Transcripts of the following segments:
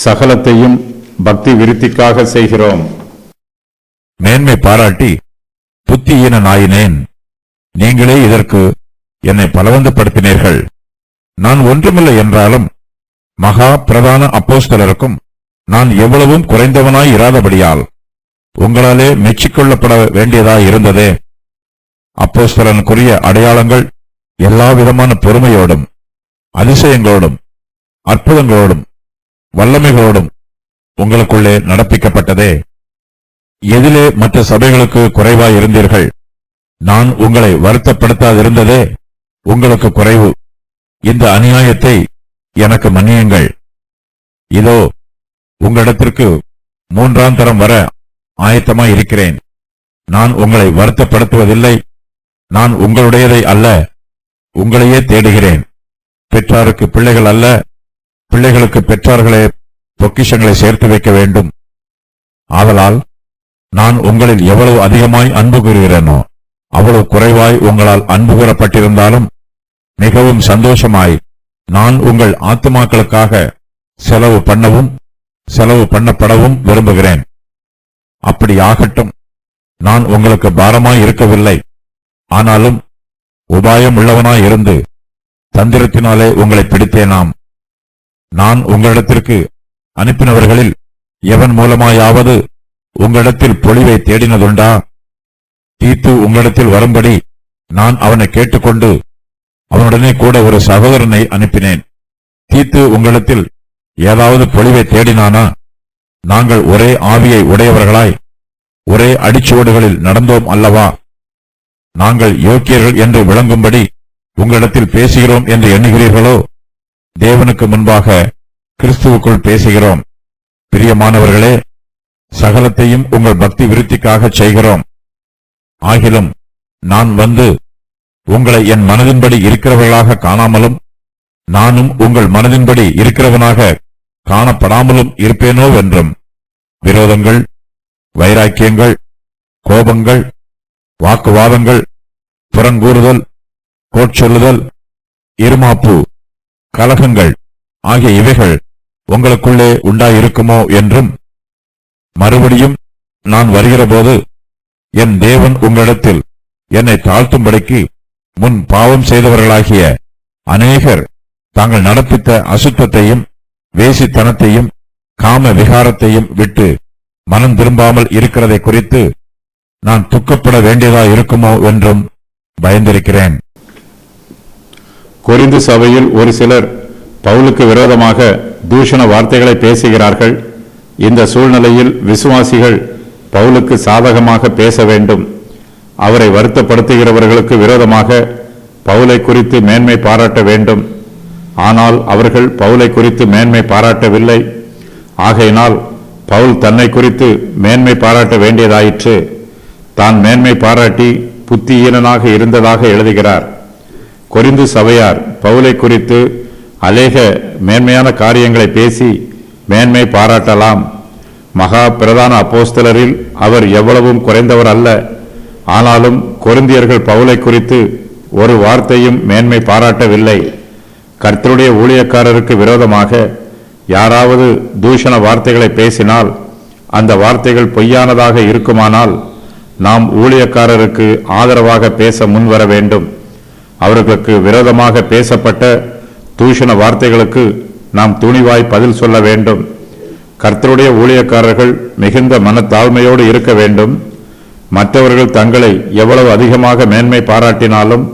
சகலத்தையும் பக்தி விருத்திக்காக செய்கிறோம். மேன்மை பாராட்டி புத்தியீனனாயினேன். நீங்களே இதற்கு என்னை பலவந்தப்படுத்தினீர்கள். நான் ஒன்றுமில்லை என்றாலும் மகா பிரதான அப்போஸ்தலருக்கும் நான் எவ்வளவும் குறைந்தவனாய் இராதபடியால் உங்களாலே மெச்சிக்கொள்ளப்பட வேண்டியதாயிருந்ததே. அப்போஸ்தலனுக்குரிய அடையாளங்கள் எல்லாவிதமான பொறுமையோடும் அதிசயங்களோடும் அற்புதங்களோடும் வல்லமைகளோடும் உங்களுக்குள்ளே நடப்பிக்கப்பட்டதே. எதிலே மற்ற சபைகளுக்கு குறைவாயிருந்தீர்கள்? நான் உங்களை வருத்தப்படுத்தாதிருந்ததே உங்களுக்கு குறைவு. இந்த அநியாயத்தை எனக்கு மன்னியுங்கள். இதோ உங்களிடத்திற்கு 3ஆம் தரம் வர ஆயத்தமாயிருக்கிறேன். நான் உங்களை வருத்தப்படுத்துவதில்லை. நான் உங்களுடையதை அல்ல, உங்களையே தேடுகிறேன். பெற்றாருக்கு பிள்ளைகள் அல்ல, பிள்ளைகளுக்கு பெற்றார்களே பொக்கிஷங்களை சேர்த்து வைக்க வேண்டும். ஆதலால் நான் உங்களில் எவ்வளவு அதிகமாய் அன்பு கூறுகிறேனோ அவ்வளவு குறைவாய் உங்களால் அன்பு கூறப்பட்டிருந்தாலும் மிகவும் சந்தோஷமாய் நான் உங்கள் ஆத்துமாக்களுக்காக செலவு பண்ணவும் செலவு பண்ணப்படவும் விரும்புகிறேன். அப்படி ஆகட்டும். நான் உங்களுக்கு பாரமாய் இருக்கவில்லை. ஆனாலும் உபாயம் உள்ளவனாய் இருந்து தந்திரத்தினாலே உங்களை பிடித்தேனாம். நான் உங்களிடத்திற்கு அனுப்பினவர்களில் எவன் மூலமாயாவது உங்களிடத்தில் பொழிவை தேடினதுண்டா? தீத்து உங்களிடத்தில் வரும்படி நான் அவனை கேட்டுக்கொண்டு அவனுடனே கூட ஒரு சகோதரனை அனுப்பினேன். தீத்து உங்களிடத்தில் ஏதாவது பொழிவை தேடினானா? நாங்கள் ஒரே ஆவியை உடையவர்களாய் ஒரே அடிச்சுவடுகளில் நடந்தோம் அல்லவா? நாங்கள் யோக்கியர்கள் என்று விளங்கும்படி உங்களிடத்தில் பேசுகிறோம் என்று எண்ணுகிறீர்களோ? தேவனுக்கு முன்பாக கிறிஸ்துவுக்குள் பேசுகிறோம். பிரியமானவர்களே, சகலத்தையும் உங்கள் பக்தி விருத்திக்காக செய்கிறோம். ஆகிலும் நான் வந்து உங்களை என் மனதின்படி இருக்கிறவர்களாக காணாமலும் நானும் உங்கள் மனதின்படி இருக்கிறவனாக காணப்படாமலும் இருப்பேனோவென்றும் விரோதங்கள், வைராக்கியங்கள், கோபங்கள், வாக்குவாதங்கள், புறங்கூறுதல், கோட்சொல்லுதல், இருமாப்பு, கலகங்கள் ஆகிய இவைகள் உங்களுக்குள்ளே உண்டாயிருக்குமோ என்றும், மறுபடியும் நான் வருகிறபோது என் தேவன் உங்களிடத்தில் என்னை தாழ்த்தும்படிக்கு முன் பாவம் செய்தவர்களாகிய அநேகர் தாங்கள் நடப்பித்த அசுத்தத்தையும் வேசித்தனத்தையும் காம விகாரத்தையும் விட்டு மனம் திரும்பாமல் இருக்கிறதை குறித்து நான் துக்கப்பட வேண்டியதாயிருக்குமோ என்றும் பயந்திருக்கிறேன். கொரிந்து சபையில் ஒரு சிலர் பவுலுக்கு விரோதமாக தூஷண வார்த்தைகளை பேசுகிறார்கள். இந்த சூழ்நிலையில் விசுவாசிகள் பவுலுக்கு சாதகமாக பேச வேண்டும். அவரை வருத்தப்படுத்துகிறவர்களுக்கு விரோதமாக பவுலை குறித்து மேன்மை பாராட்ட வேண்டும். ஆனால் அவர்கள் பவுலை குறித்து மேன்மை பாராட்டவில்லை. ஆகையினால் பவுல் தன்னை குறித்து மேன்மை பாராட்ட வேண்டியதாயிற்று. தான் மேன்மை பாராட்டி புத்தியீனனாக இருந்ததாக எழுதுகிறார். கொரிந்து சபையார் பவுலை குறித்து அநேக மேன்மையான காரியங்களை பேசி மேன்மை பாராட்டலாம். மகா பிரதான அப்போஸ்தலரில் அவர் எவ்வளவும் குறைந்தவர் அல்ல. ஆனாலும் கொரிந்தியர்கள் பவுலை குறித்து ஒரு வார்த்தையும் மேன்மை பாராட்டவில்லை. கர்த்தருடைய ஊழியக்காரருக்கு விரோதமாக யாராவது தூஷண வார்த்தைகளை பேசினால் அந்த வார்த்தைகள் பொய்யானதாக இருக்குமானால் நாம் ஊழியக்காரருக்கு ஆதரவாக பேச முன்வர வேண்டும். அவர்களுக்கு விரோதமாக பேசப்பட்ட தூஷண வார்த்தைகளுக்கு நாம் துணிவாய் பதில் சொல்ல வேண்டும். கர்த்தருடைய ஊழியக்காரர்கள் மிகுந்த மனத்தாழ்மையோடு இருக்க வேண்டும். மற்றவர்கள் தங்களை எவ்வளவு அதிகமாக மேன்மை பாராட்டினாலும்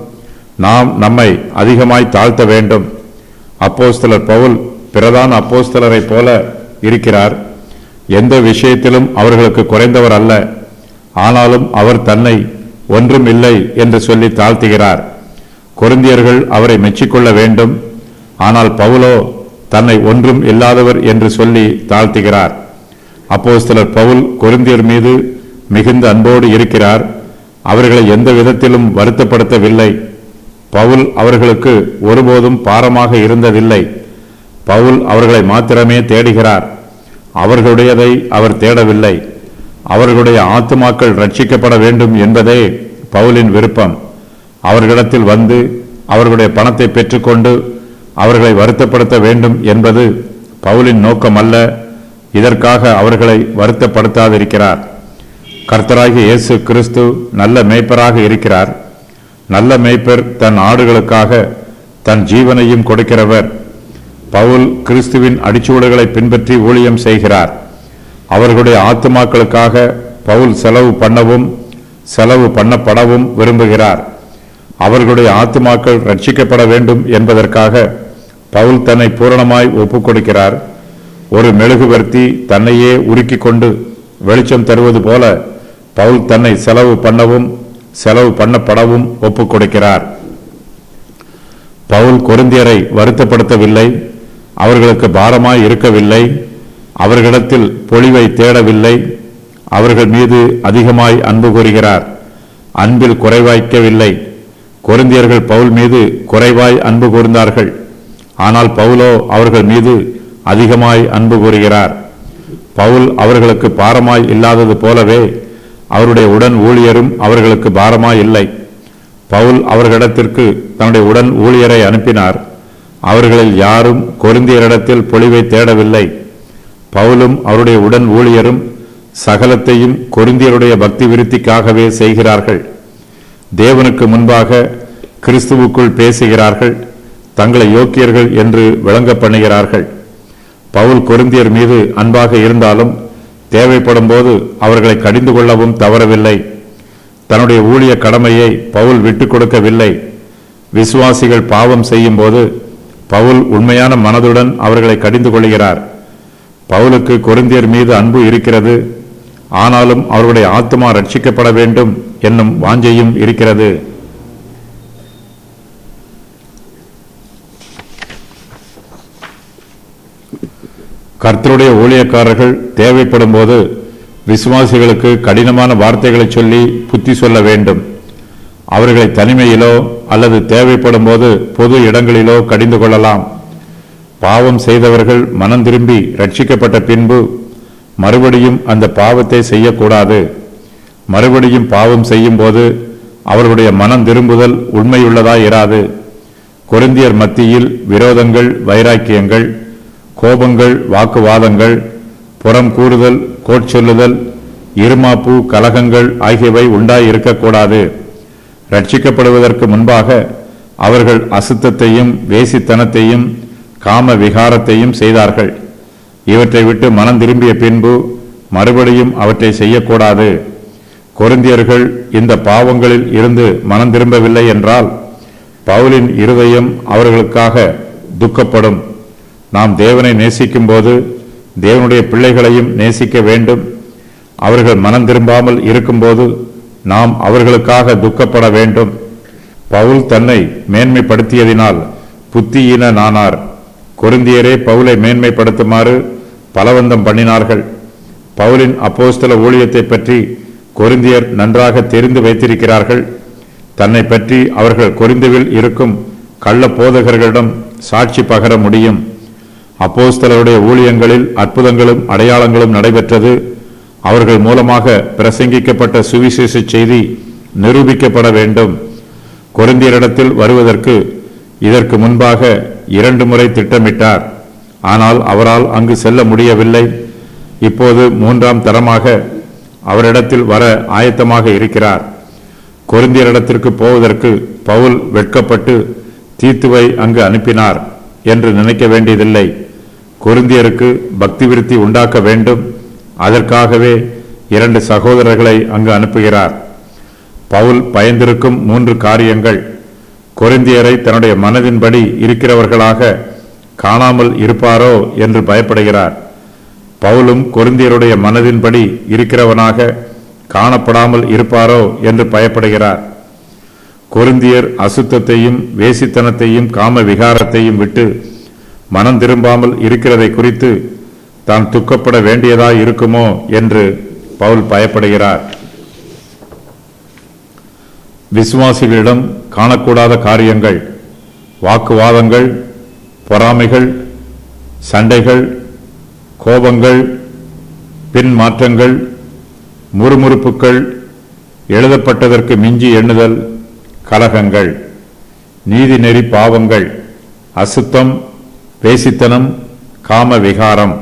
நாம் நம்மை அதிகமாய் தாழ்த்த வேண்டும். அப்போஸ்தலர் பவுல் பிரதான அப்போஸ்தலரை போல இருக்கிறார். எந்த விஷயத்திலும் அவர்களுக்கு குறைந்தவர் அல்ல. ஆனாலும் அவர் தன்னை ஒன்றும் இல்லை என்று சொல்லி தாழ்த்துகிறார். கொரிந்தியர்கள் அவரை மெச்சிக்கொள்ள வேண்டும். ஆனால் பவுலோ தன்னை ஒன்றும் இல்லாதவர் என்று சொல்லி தாழ்த்துகிறார். அப்போஸ்தலர் பவுல் கொரிந்தியர் மீது மிகுந்த அன்போடு இருக்கிறார். அவர்களை எந்த விதத்திலும் வருத்தப்படுத்தவில்லை. பவுல் அவர்களுக்கு ஒருபோதும் பாரமாக இருந்ததில்லை. பவுல் அவர்களை மாத்திரமே தேடுகிறார். அவர்களுடையதை அவர் தேடவில்லை. அவர்களுடைய ஆத்துமாக்கள் ரட்சிக்கப்பட வேண்டும் என்பதே பவுலின் விருப்பம். அவர்களிடத்தில் வந்து அவர்களுடைய பணத்தை பெற்றுக்கொண்டு அவர்களை வருத்தப்படுத்த வேண்டும் என்பது பவுலின் நோக்கம் அல்ல. இதற்காக அவர்களை வருத்தப்படுத்தாதிருக்கிறார். கர்த்தராகிய இயேசு கிறிஸ்து நல்ல மேய்ப்பராக இருக்கிறார். நல்ல மேய்ப்பர் தன் ஆடுகளுக்காக தன் ஜீவனையும் கொடுக்கிறவர். பவுல் கிறிஸ்துவின் அடிச்சுவடுகளை பின்பற்றி ஊழியம் செய்கிறார். அவர்களுடைய ஆத்துமாக்களுக்காக பவுல் செலவு பண்ணவும் செலவு பண்ணப்படவும் விரும்புகிறார். அவர்களுடைய ஆத்துமாக்கள் ரட்சிக்கப்பட வேண்டும் என்பதற்காக பவுல் தன்னை பூரணமாய் ஒப்புக் கொடுக்கிறார். ஒரு மெழுகுவர்த்தி தன்னையே உருக்கிக் கொண்டு வெளிச்சம் தருவது போல பவுல் தன்னை செலவு பண்ணவும் செலவு பண்ணப்படவும் ஒப்புக் கொடுக்கிறார். பவுல் கொரிந்தியரை வருத்தப்படுத்தவில்லை, அவர்களுக்கு பாரமாய் இருக்கவில்லை, அவர்களிடத்தில் பொழிவை தேடவில்லை, அவர்கள் மீது அதிகமாய் அன்பு கூறுகிறார். அன்பில் குறைவாய்க்கவில்லை. கொரிந்தியர்கள் பவுல் மீது குறைவாய் அன்பு கூர்ந்தார்கள். ஆனால் பவுலோ அவர்கள் மீது அதிகமாய் அன்பு கூறுகிறார். பவுல் அவர்களுக்கு பாரமாய் இல்லாதது போலவே அவருடைய உடன் ஊழியரும் அவர்களுக்கு பாரமாய் இல்லை. பவுல் அவர்களிடத்திற்கு தன்னுடைய உடன் ஊழியரை அனுப்பினார். அவர்களில் யாரும் கொரிந்தியரிடத்தில் பொழிவை தேடவில்லை. பவுலும் அவருடைய உடன் ஊழியரும் சகலத்தையும் கொரிந்தியருடைய பக்தி விருத்திக்காகவே செய்கிறார்கள். தேவனுக்கு முன்பாக கிறிஸ்துவுக்குள் பேசுகிறார்கள். தங்களை யோக்கியர்கள் என்று விளங்க பண்ணுகிறார்கள். பவுல் கொரிந்தியர் மீது அன்பாக இருந்தாலும் தேவைப்படும் போது அவர்களை கடிந்து கொள்ளவும் தவறவில்லை. தன்னுடைய ஊழிய கடமையை பவுல் விட்டுக் கொடுக்கவில்லை. விசுவாசிகள் பாவம் செய்யும் போது பவுல் உண்மையான மனதுடன் அவர்களை கடிந்து கொள்கிறார். பவுலுக்கு கொரிந்தியர் மீது அன்பு இருக்கிறது. ஆனாலும் அவருடைய ஆத்துமா ரட்சிக்கப்பட வேண்டும் என்னும் வாஞ்சையும் இருக்கிறது. கர்த்தருடைய ஊழியக்காரர்கள் தேவைப்படும் போது விசுவாசிகளுக்கு கடினமான வார்த்தைகளை சொல்லி புத்தி சொல்ல வேண்டும். அவர்களை தனிமையிலோ அல்லது தேவைப்படும் போது பொது இடங்களிலோ கடிந்து கொள்ளலாம். பாவம் செய்தவர்கள் மனம் திரும்பி ரட்சிக்கப்பட்ட பின்பு மறுபடியும் அந்த பாவத்தை செய்யக்கூடாது. மறுபடியும் பாவம் செய்யும் போது அவர்களுடைய மனம் திரும்புதல் உண்மையுள்ளதாய் இராது. கொரிந்தியர் மத்தியில் விரோதங்கள், வைராக்கியங்கள், கோபங்கள், வாக்குவாதங்கள், புறம் கூறுதல், கோட்சொல்லுதல், இருமாப்பு, கலகங்கள் ஆகியவை உண்டாய் இருக்கக்கூடாது. ரட்சிக்கப்படுவதற்கு முன்பாக அவர்கள் அசுத்தத்தையும் வேசித்தனத்தையும் காம விகாரத்தையும் செய்தார்கள். இவற்றை விட்டு மனம் திரும்பிய பின்பு மறுபடியும் அவற்றை செய்யக்கூடாது. கொரிந்தியர்கள் இந்த பாவங்களில் இருந்து மனம் திரும்பவில்லை என்றால் பவுலின் இருதயம் அவர்களுக்காக துக்கப்படும். நாம் தேவனை நேசிக்கும் போது தேவனுடைய பிள்ளைகளையும் நேசிக்க வேண்டும். அவர்கள் மனம் திரும்பாமல் இருக்கும்போது நாம் அவர்களுக்காக துக்கப்பட வேண்டும். பவுல் தன்னை மேன்மைப்படுத்தியதினால் புத்தியீனனானார். கொரிந்தியரே பவுலை மேன்மைப்படுத்துமாறு பலவந்தம் பண்ணினார்கள். பவுலின் அப்போஸ்தல ஊழியத்தை பற்றி கொரிந்தியர் நன்றாக தெரிந்து வைத்திருக்கிறார்கள். தன்னை பற்றி அவர்கள் கொரிந்துவில் இருக்கும் கள்ள போதகர்களிடம் சாட்சி பகர முடியும். அப்போஸ்தலருடைய ஊழியங்களில் அற்புதங்களும் அடையாளங்களும் நடைபெற்றது. அவர்கள் மூலமாக பிரசங்கிக்கப்பட்ட சுவிசேஷ செய்தி நிரூபிக்கப்பட வேண்டும். கொரிந்தியரிடத்தில் வருவதற்கு இதற்கு முன்பாக 2 முறை திட்டமிட்டார். ஆனால் அவரால் அங்கு செல்ல முடியவில்லை. இப்போது 3ஆம் தரமாக அவரிடத்தில் வர ஆயத்தமாக இருக்கிறார். கொரிந்தியரிடத்திற்கு போவதற்கு பவுல் வெட்கப்பட்டு தீத்துவை அங்கு அனுப்பினார் என்று நினைக்க வேண்டியதில்லை. கொரிந்தியருக்கு பக்தி விருத்தி உண்டாக்க வேண்டும். அதற்காகவே 2 சகோதரர்களை அங்கு அனுப்புகிறார். பவுல் பயந்திருக்கும் 3 காரியங்கள். கொரிந்தியரை தன்னுடைய மனதின்படி இருக்கிறவர்களாக காணாமல் இருப்பாரோ என்று பயப்படுகிறார். பவுலும் கொரிந்தியருடைய மனதின்படி இருக்கிறவனாக காணப்படாமல் இருப்பாரோ என்று பயப்படுகிறார். கொரிந்தியர் அசுத்தத்தையும் வேசித்தனத்தையும் காம விகாரத்தையும் விட்டு மனம் திரும்பாமல் இருக்கிறதை குறித்து தான் துக்கப்பட வேண்டியதாய் இருக்குமோ என்று பவுல் பயப்படுகிறார். விசுவாசிகளிடம் காணக்கூடாத காரியங்கள்: வாக்குவாதங்கள், பொறாமைகள், சண்டைகள், கோபங்கள், பின்மாற்றங்கள், முறுமுறுப்புகள், எழுதப்பட்டதற்கு மிஞ்சி எண்ணுதல், கலகங்கள், நீதிநெறி பாவங்கள், அசுத்தம், வேசித்தனம், காம விகாரம்